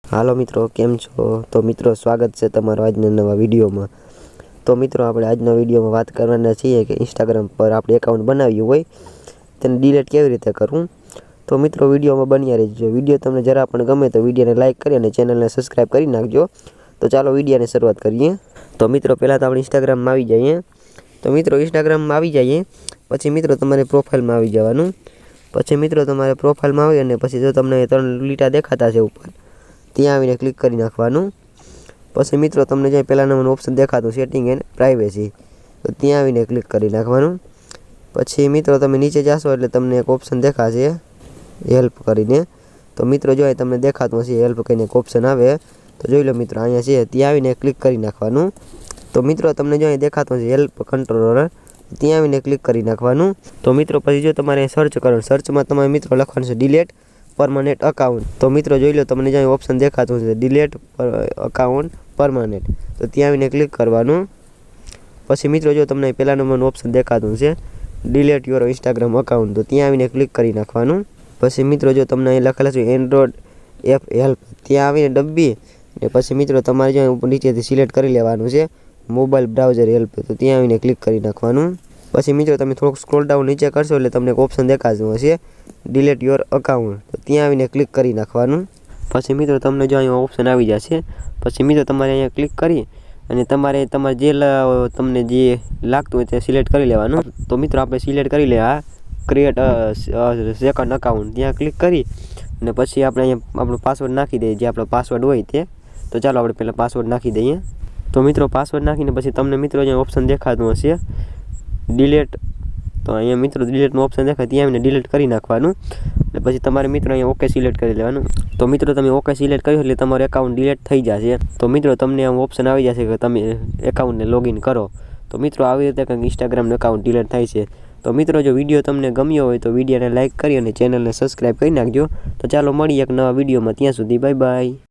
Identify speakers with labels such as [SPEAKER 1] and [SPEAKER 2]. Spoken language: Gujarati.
[SPEAKER 1] હાલો મિત્રો, કેમ છો? તો મિત્રો, સ્વાગત છે તમારો આજના નવા વિડીયોમાં. તો મિત્રો, આપણે આજના વિડીયોમાં વાત કરવાના છીએ કે ઇન્સ્ટાગ્રામ પર આપણે એકાઉન્ટ બનાવ્યું હોય તેને ડિલીટ કેવી રીતે કરવું. તો મિત્રો, વિડીયોમાં બન્યા રહેજો. વિડીયો તમને જરા પણ ગમે તો વિડીયોને લાઇક કરી અને ચેનલને સબસ્ક્રાઈબ કરી નાખજો. તો ચાલો વિડીયોની શરૂઆત કરીએ. તો મિત્રો, પહેલાં તો આપણે ઇન્સ્ટાગ્રામમાં આવી જઈએ. તો મિત્રો, ઇન્સ્ટાગ્રામમાં આવી જઈએ પછી મિત્રો તમારે પ્રોફાઇલમાં આવી જવાનું. પછી મિત્રો તમારે પ્રોફાઇલમાં આવી અને પછી જો તમને 3 લીટા દેખાતા છે ઉપર, ત્યાં આવીને ક્લિક કરી નાખવાનું. પછી મિત્રો તમને જે પહેલા નંબરનું ઓપ્શન દેખાતું સેટિંગ એન્ડ પ્રાઇવેસી, તો ત્યાં આવીને ક્લિક કરી નાખવાનું. પછી મિત્રો તમે નીચે જશો એટલે તમને એક ઓપ્શન દેખાશે હેલ્પ કરીને. તો મિત્રો જો તમને દેખાતું હશે હેલ્પ કરીને એક ઓપ્શન આવે, તો જોઈ લો મિત્રો અહીંયા છે, ત્યાં આવીને ક્લિક કરી નાખવાનું. તો મિત્રો તમને જો અહીં દેખાતું હશે હેલ્પ કંટ્રોલર, ત્યાં આવીને ક્લિક કરી નાખવાનું. તો મિત્રો પછી જો તમારે સર્ચ કરો, સર્ચમાં તમારે મિત્રો લખવાનું છે ડિલીટ પરમાનન્ટ અકાઉન્ટ. તો મિત્રો જોઈ લો તમને જ્યાં ઓપ્શન દેખાતું છે ડિલીટ અકાઉન્ટ પરમાનન્ટ, તો ત્યાં આવીને ક્લિક કરવાનું. પછી મિત્રો જો તમને પહેલા નંબરનું ઓપ્શન દેખાતું છે ડિલીટ યોર ઇન્સ્ટાગ્રામ અકાઉન્ટ, તો ત્યાં આવીને ક્લિક કરી નાખવાનું. પછી મિત્રો જો તમને અહીં લખેલા છે એન્ડ્રોઇડ એપ હેલ્પ, ત્યાં આવીને દબી ને પછી મિત્રો તમારે જો ઉપર નીચેથી સિલેક્ટ કરી લેવાનું છે મોબાઈલ બ્રાઉઝર હેલ્પ, તો ત્યાં આવીને ક્લિક કરી નાખવાનું. પછી મિત્રો તમે થોડુંક સ્ક્રોલ ડાઉન નીચે કરશો એટલે તમને એક ઓપ્શન દેખાતું હશે ડિલીટ યોર અકાઉન્ટ, તો ત્યાં આવીને ક્લિક કરી નાખવાનું. પછી મિત્રો તમને જો અહીંયા ઓપ્શન આવી જશે. પછી મિત્રો તમારે અહીંયા ક્લિક કરી અને તમારે જે તમને જે લાગતું હોય તે સિલેક્ટ કરી લેવાનું. તો મિત્રો આપણે સિલેક્ટ કરી લે આ ક્રિએટ સેકન્ડ અકાઉન્ટ, ત્યાં ક્લિક કરી અને પછી આપણે અહીંયા આપણો પાસવર્ડ નાખી દઈએ, જે આપણો પાસવર્ડ હોય તે. તો ચાલો આપણે પહેલાં પાસવર્ડ નાખી દઈએ. તો મિત્રો પાસવર્ડ નાખીને પછી તમને મિત્રો અહીંયા ઓપ્શન દેખાતું હશે ડિલીટ, તો અહીંયા મિત્રો ડિલીટનું ઓપ્શન દેખાય, ત્યાં આવીને ડિલીટ કરી નાખવાનું. અને પછી તમારે મિત્રો અહીંયા ઓકે સિલેક્ટ કરી લેવાનું. તો મિત્રો તમે ઓકે સિલેક્ટ કર્યું એટલે તમારું એકાઉન્ટ ડિલીટ થઈ જશે. તો મિત્રો તમને આમ ઓપ્શન આવી જશે કે તમે એકાઉન્ટને લોગિન કરો. તો મિત્રો આવી રીતે કંઈક ઇન્સ્ટાગ્રામનું એકાઉન્ટ ડિલીટ થાય છે. તો મિત્રો જો વિડીયો તમને ગમ્યો હોય તો વિડીયોને લાઇક કરી અને ચેનલને સબસ્ક્રાઈબ કરી નાખજો. તો ચાલો મળીએ એક નવા વિડીયોમાં, ત્યાં સુધી બાય બાય.